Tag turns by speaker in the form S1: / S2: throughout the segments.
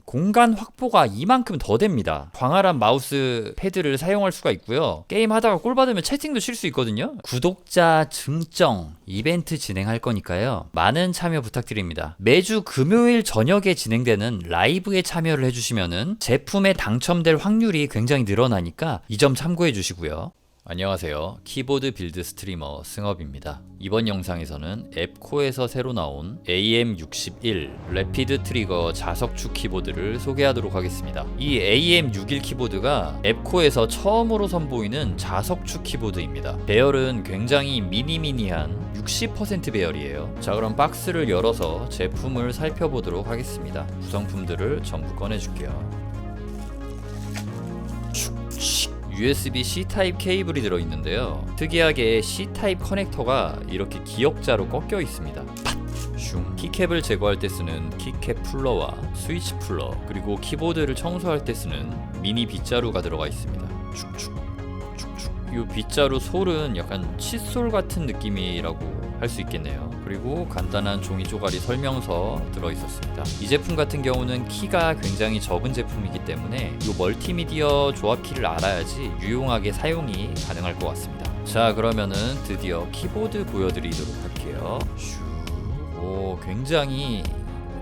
S1: 공간 확보가 이만큼 더 됩니다. 광활한 마우스 패드를 사용할 수가 있고요. 게임 하다가 꼴 받으면 채팅도 칠 수 있거든요. 구독자 증정 이벤트 진행할 거니까요. 많은 참여 부탁드립니다. 매주 금요일 저녁에 진행되는 라이브에 참여를 해주시면은 제품에 당첨될 확률이 굉장히 늘어나니까 이 점 참고해 주시고요. 안녕하세요. 키보드 빌드 스트리머 승업입니다. 이번 영상에서는 앱코에서 새로 나온 AM61 래피드 트리거 자석축 키보드를 소개하도록 하겠습니다. 이 AM61 키보드가 앱코에서 처음으로 선보이는 자석축 키보드입니다. 배열은 굉장히 미니미니한 60% 배열이에요. 자, 그럼 박스를 열어서 제품을 살펴보도록 하겠습니다. 구성품들을 전부 꺼내줄게요. USB C-타입 케이블이 들어있는데요. 특이하게 C-타입 커넥터가 이렇게 기역자로 꺾여 있습니다. 키캡을 제거할 때 쓰는 키캡 풀러와 스위치 풀러, 그리고 키보드를 청소할 때 쓰는 미니 빗자루가 들어가 있습니다. 이 빗자루 솔은 약간 칫솔 같은 느낌이라고 할 수 있겠네요. 그리고 간단한 종이 쪼가리 설명서 들어있었습니다. 이 제품 같은 경우는 키가 굉장히 적은 제품이기 때문에 이 멀티미디어 조합키를 알아야지 유용하게 사용이 가능할 것 같습니다. 자, 그러면은 드디어 키보드 보여드리도록 할게요. 오, 굉장히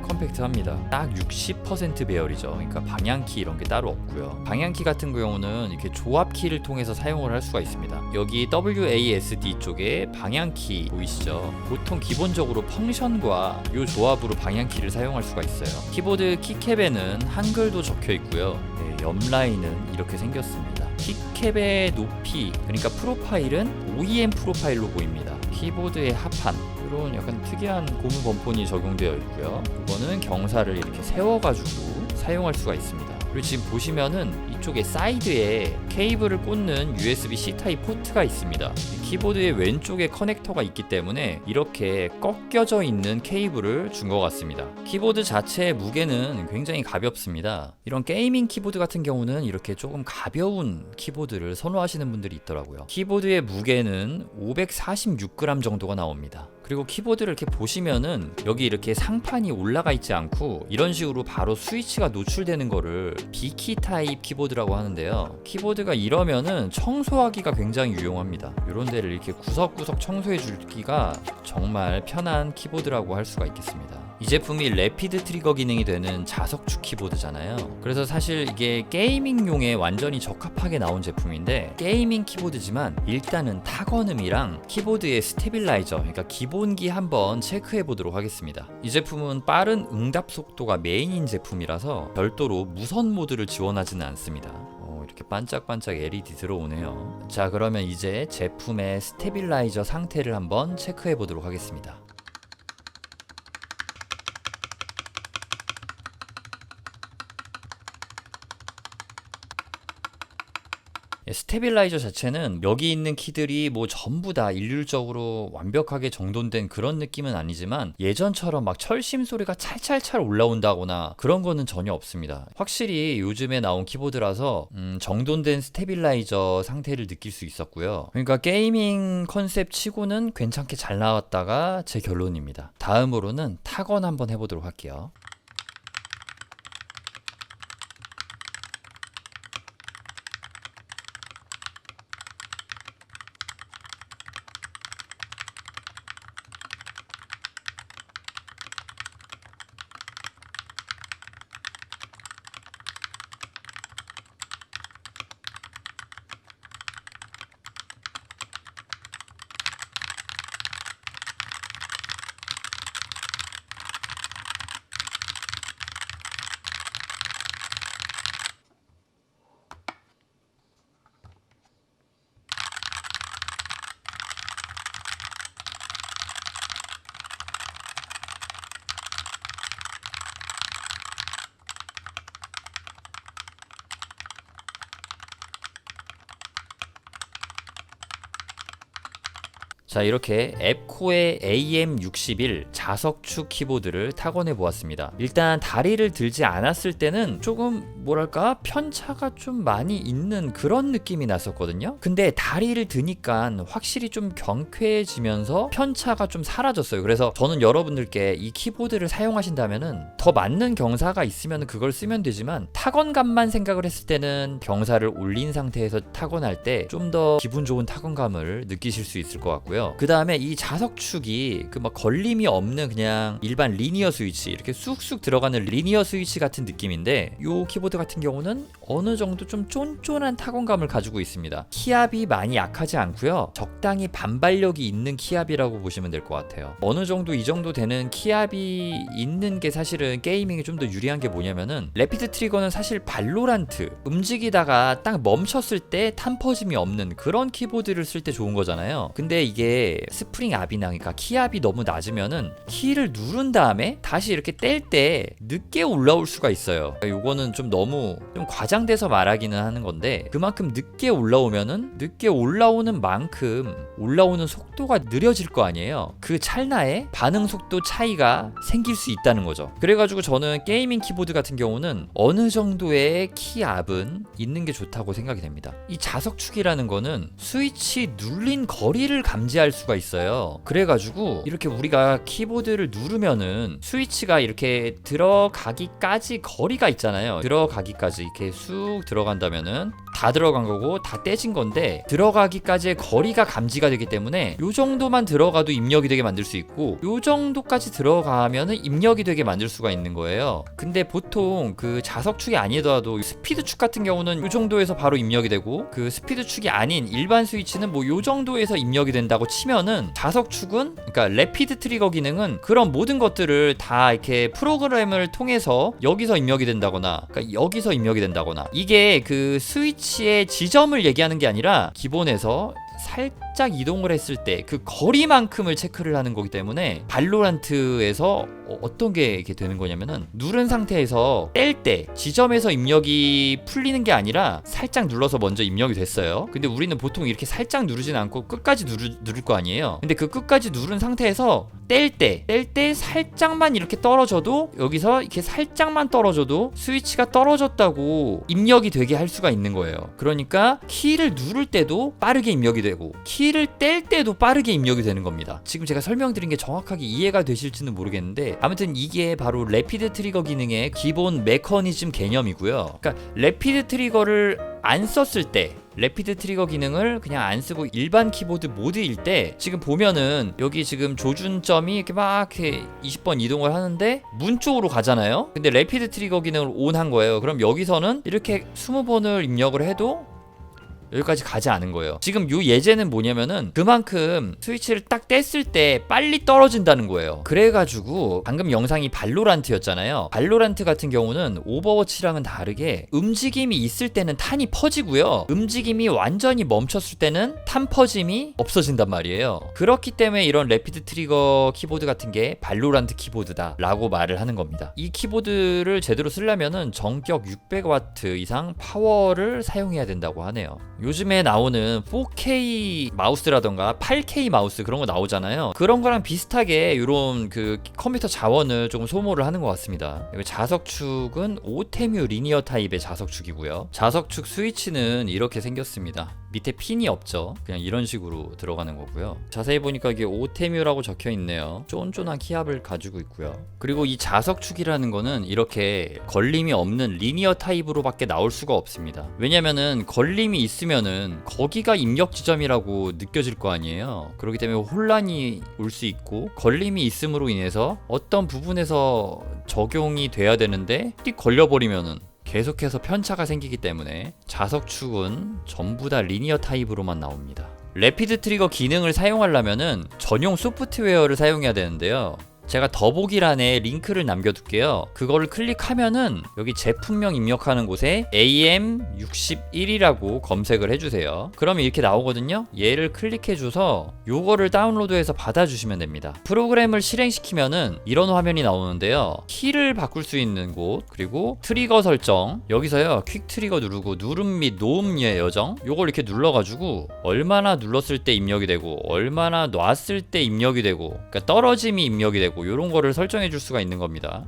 S1: 컴팩트합니다. 딱 60% 배열이죠. 그러니까 방향키 이런 게 따로 없고요. 방향키 같은 경우는 이렇게 조합키를 통해서 사용을 할 수가 있습니다. 여기 WASD 쪽에 방향키 보이시죠? 보통 기본적으로 펑션과 이 조합으로 방향키를 사용할 수가 있어요. 키보드 키캡에는 한글도 적혀 있고요. 네, 옆라인은 이렇게 생겼습니다. 키캡의 높이, 그러니까 프로파일은 OEM 프로파일로 보입니다. 키보드의 하판, 이런 약간 특이한 고무 범폰이 적용되어 있고요. 이거는 경사를 이렇게 세워가지고 사용할 수가 있습니다. 그리고 지금 보시면은 이쪽에 사이드에 케이블을 꽂는 USB-C 타입 포트가 있습니다. 키보드의 왼쪽에 커넥터가 있기 때문에 이렇게 꺾여져 있는 케이블을 준 것 같습니다. 키보드 자체의 무게는 굉장히 가볍습니다. 이런 게이밍 키보드 같은 경우는 이렇게 조금 가벼운 키보드를 선호하시는 분들이 있더라고요. 키보드의 무게는 546g 정도가 나옵니다. 그리고 키보드를 이렇게 보시면은 여기 이렇게 상판이 올라가 있지 않고 이런 식으로 바로 스위치가 노출되는 거를 B키 타입 키보드라고 하는데요. 키보드가 이러면은 청소하기가 굉장히 유용합니다. 이런 데를 이렇게 구석구석 청소해 주기가 정말 편한 키보드라고 할 수가 있겠습니다. 이 제품이 래피드 트리거 기능이 되는 자석축 키보드잖아요. 그래서 사실 이게 게이밍용에 완전히 적합하게 나온 제품인데, 게이밍 키보드지만 일단은 타건음이랑 키보드의 스테빌라이저, 그러니까 기본기 한번 체크해 보도록 하겠습니다. 이 제품은 빠른 응답 속도가 메인인 제품이라서 별도로 무선 모드를 지원하지는 않습니다. 이렇게 반짝반짝 LED 들어오네요. 자, 그러면 이제 제품의 스테빌라이저 상태를 한번 체크해 보도록 하겠습니다. 스테빌라이저 자체는 여기 있는 키들이 뭐 전부 다 일률적으로 완벽하게 정돈된 그런 느낌은 아니지만 예전처럼 막 철심 소리가 찰찰찰 올라온다거나 그런 거는 전혀 없습니다. 확실히 요즘에 나온 키보드라서 정돈된 스테빌라이저 상태를 느낄 수 있었고요. 그러니까 게이밍 컨셉 치고는 괜찮게 잘 나왔다가 제 결론입니다. 다음으로는 타건 한번 해보도록 할게요. 자, 이렇게 앱코의 AM61 자석축 키보드를 타건해 보았습니다. 일단 다리를 들지 않았을 때는 조금 뭐랄까 편차가 좀 많이 있는 그런 느낌이 났었거든요. 근데 다리를 드니까 확실히 좀 경쾌해지면서 편차가 좀 사라졌어요. 그래서 저는 여러분들께 이 키보드를 사용하신다면은 더 맞는 경사가 있으면 그걸 쓰면 되지만 타건감만 생각을 했을 때는 경사를 올린 상태에서 타건할 때 좀 더 기분 좋은 타건감을 느끼실 수 있을 것 같고요. 그 다음에 이 자석축이 그 막 걸림이 없는 그냥 일반 리니어 스위치, 이렇게 쑥쑥 들어가는 리니어 스위치 같은 느낌인데 이 키보드 같은 경우는 어느 정도 좀 쫀쫀한 타건감을 가지고 있습니다. 키압이 많이 약하지 않고요. 적당히 반발력이 있는 키압이라고 보시면 될 것 같아요. 어느 정도 이 정도 되는 키압이 있는 게 사실은 게이밍에 좀 더 유리한 게 뭐냐면은 래피드 트리거는 사실 발로란트 움직이다가 딱 멈췄을 때 탄퍼짐이 없는 그런 키보드를 쓸 때 좋은 거잖아요. 근데 이게 스프링 압이나 그러니까 키압이 너무 낮으면은 키를 누른 다음에 다시 이렇게 뗄 때 늦게 올라올 수가 있어요. 그러니까 요거는 좀 너무 좀 과장돼서 말하기는 하는 건데 그만큼 늦게 올라오면은 늦게 올라오는 만큼 올라오는 속도가 느려질 거 아니에요. 그 찰나에 반응 속도 차이가 생길 수 있다는 거죠. 그래가지고 저는 게이밍 키보드 같은 경우는 어느 정도의 키압은 있는 게 좋다고 생각이 됩니다. 이 자석축이라는 거는 스위치 눌린 거리를 감지할 수가 있어요. 그래가지고 이렇게 우리가 키보드를 누르면은 스위치가 이렇게 들어가기까지 거리가 있잖아요. 들어가기까지 이렇게 쑥 들어간다면은 다 들어간 거고 다 떼진 건데 들어가기까지의 거리가 감지가 되기 때문에 요 정도만 들어가도 입력이 되게 만들 수 있고 요 정도까지 들어가면은 입력이 되게 만들 수가 있는 거예요. 근데 보통 그 자석축이 아니더라도 스피드축 같은 경우는 요 정도에서 바로 입력이 되고 그 스피드축이 아닌 일반 스위치는 뭐 요 정도에서 입력이 된다고 치면은 자석축은 그러니까 래피드 트리거 기능은 그런 모든 것들을 다 이렇게 프로그램을 통해서 여기서 입력이 된다거나 그러니까 여기서 입력이 된다거나 이게 그 스위치의 지점을 얘기하는 게 아니라 기본에서 살짝 이동을 했을 때 그 거리만큼을 체크를 하는 거기 때문에 발로란트에서 어떤 게 이렇게 되는 거냐면은 누른 상태에서 뗄 때 지점에서 입력이 풀리는 게 아니라 살짝 눌러서 먼저 입력이 됐어요. 근데 우리는 보통 이렇게 살짝 누르진 않고 끝까지 누를 거 아니에요. 근데 그 끝까지 누른 상태에서 뗄 때 살짝만 이렇게 떨어져도 여기서 이렇게 살짝만 떨어져도 스위치가 떨어졌다고 입력이 되게 할 수가 있는 거예요. 그러니까 키를 누를 때도 빠르게 입력이 되고 키를 뗄 때도 빠르게 입력이 되는 겁니다. 지금 제가 설명드린 게 정확하게 이해가 되실지는 모르겠는데 아무튼 이게 바로 래피드 트리거 기능의 기본 메커니즘 개념이고요. 그러니까 래피드 트리거를 안 썼을 때 래피드 트리거 기능을 그냥 안 쓰고 일반 키보드 모드일 때 지금 보면은 여기 지금 조준점이 이렇게 막 이렇게 20번 이동을 하는데 문 쪽으로 가잖아요. 근데 래피드 트리거 기능을 온 한 거예요. 그럼 여기서는 이렇게 20번을 입력을 해도 여기까지 가지 않은 거예요. 지금 요 예제는 뭐냐면은 그만큼 스위치를 딱 뗐을 때 빨리 떨어진다는 거예요. 그래가지고 방금 영상이 발로란트였잖아요. 발로란트 같은 경우는 오버워치랑은 다르게 움직임이 있을 때는 탄이 퍼지고요. 움직임이 완전히 멈췄을 때는 탄 퍼짐이 없어진단 말이에요. 그렇기 때문에 이런 래피드 트리거 키보드 같은 게 발로란트 키보드다 라고 말을 하는 겁니다. 이 키보드를 제대로 쓰려면은 정격 600W 이상 파워를 사용해야 된다고 하네요. 요즘에 나오는 4K 마우스라던가 8K 마우스 그런 거 나오잖아요. 그런 거랑 비슷하게 이런 그 컴퓨터 자원을 조금 소모를 하는 것 같습니다. 자석축은 오테뮤 리니어 타입의 자석축이고요. 자석축 스위치는 이렇게 생겼습니다. 밑에 핀이 없죠. 그냥 이런 식으로 들어가는 거고요. 자세히 보니까 이게 오테뮤라고 적혀 있네요. 쫀쫀한 키압을 가지고 있고요. 그리고 이 자석축이라는 거는 이렇게 걸림이 없는 리니어 타입으로 밖에 나올 수가 없습니다. 왜냐면은 걸림이 있으면은 거기가 입력 지점이라고 느껴질 거 아니에요. 그렇기 때문에 혼란이 올 수 있고 걸림이 있음으로 인해서 어떤 부분에서 적용이 돼야 되는데 띡 걸려버리면은 계속해서 편차가 생기기 때문에 자석축은 전부 다 리니어 타입으로만 나옵니다. 래피드 트리거 기능을 사용하려면은 전용 소프트웨어를 사용해야 되는데요. 제가 더보기란에 링크를 남겨둘게요. 그거를 클릭하면은 여기 제품명 입력하는 곳에 AM61이라고 검색을 해주세요. 그러면 이렇게 나오거든요. 얘를 클릭해줘서 요거를 다운로드해서 받아주시면 됩니다. 프로그램을 실행시키면은 이런 화면이 나오는데요. 키를 바꿀 수 있는 곳, 그리고 트리거 설정, 여기서요 퀵 트리거 누르고 누름 및 노음의 여정, 요걸 이렇게 눌러가지고 얼마나 눌렀을 때 입력이 되고 얼마나 놨을 때 입력이 되고, 그러니까 떨어짐이 입력이 되고 이런 거를 설정해 줄 수가 있는 겁니다.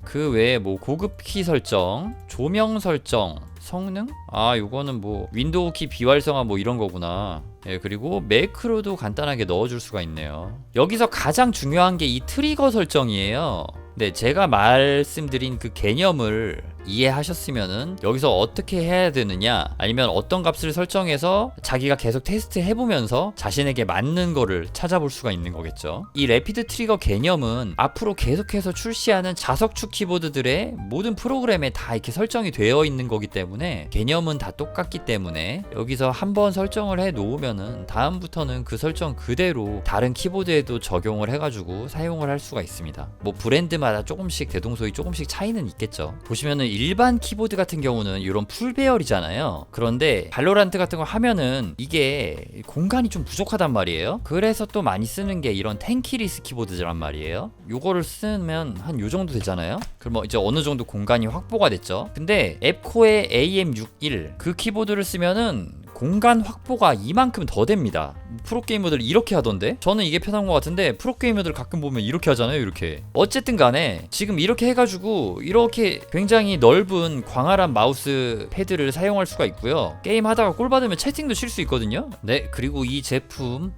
S1: 그 외에 뭐 고급 키 설정, 조명 설정, 성능? 아, 요거는 뭐 윈도우 키 비활성화 뭐 이런 거구나. 예, 그리고 매크로도 간단하게 넣어줄 수가 있네요. 여기서 가장 중요한 게 이 트리거 설정이에요. 네, 제가 말씀드린 그 개념을 이해하셨으면은 여기서 어떻게 해야 되느냐, 아니면 어떤 값을 설정해서 자기가 계속 테스트 해보면서 자신에게 맞는 거를 찾아볼 수가 있는 거겠죠. 이 래피드 트리거 개념은 앞으로 계속해서 출시하는 자석축 키보드들의 모든 프로그램에 다 이렇게 설정이 되어 있는 거기 때문에 개념은 다 똑같기 때문에 여기서 한번 설정을 해 놓으면은 다음부터는 그 설정 그대로 다른 키보드에도 적용을 해가지고 사용을 할 수가 있습니다. 뭐 브랜드마다 조금씩 대동소이 조금씩 차이는 있겠죠. 보시면은 일반 키보드 같은 경우는 이런 풀배열이잖아요. 그런데 발로란트 같은 거 하면은 이게 공간이 좀 부족하단 말이에요. 그래서 또 많이 쓰는 게 이런 텐키리스 키보드란 말이에요. 요거를 쓰면 한 요 정도 되잖아요. 그럼 뭐 이제 어느 정도 공간이 확보가 됐죠. 근데 앱코의 AM61 그 키보드를 쓰면은 공간 확보가 이만큼 더 됩니다. 프로게이머들 이렇게 하던데? 저는 이게 편한 것 같은데 프로게이머들 가끔 보면 이렇게 하잖아요. 이렇게. 어쨌든 간에 지금 이렇게 해가지고 이렇게 굉장히 넓은 광활한 마우스 패드를 사용할 수가 있고요. 게임 하다가 꼴 받으면 채팅도 칠 수 있거든요. 네, 그리고 이 제품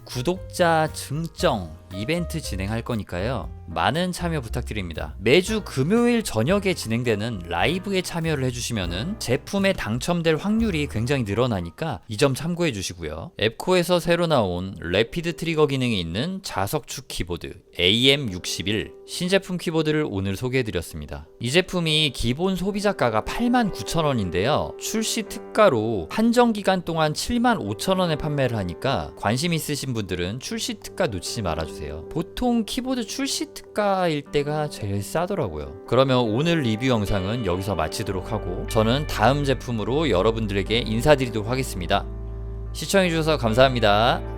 S1: 구독자 증정 이벤트 진행할 거니까요. 많은 참여 부탁드립니다. 매주 금요일 저녁에 진행되는 라이브에 참여를 해주시면은 제품에 당첨될 확률이 굉장히 늘어나니까 이 점 참고해 주시고요. 앱코에서 새로 나온 래피드 트리거 기능이 있는 자석축 키보드 AM61 신제품 키보드를 오늘 소개해 드렸습니다. 이 제품이 기본 소비자가가 89,000원인데요. 출시 특가로 한정 기간 동안 75,000원에 판매를 하니까 관심 있으신 분들은 출시 특가 놓치지 말아주세요. 보통 키보드 출시 특가일 때가 제일 싸더라고요. 그러면 오늘 리뷰 영상은 여기서 마치도록 하고 저는 다음 제품으로 여러분들에게 인사드리도록 하겠습니다. 시청해주셔서 감사합니다.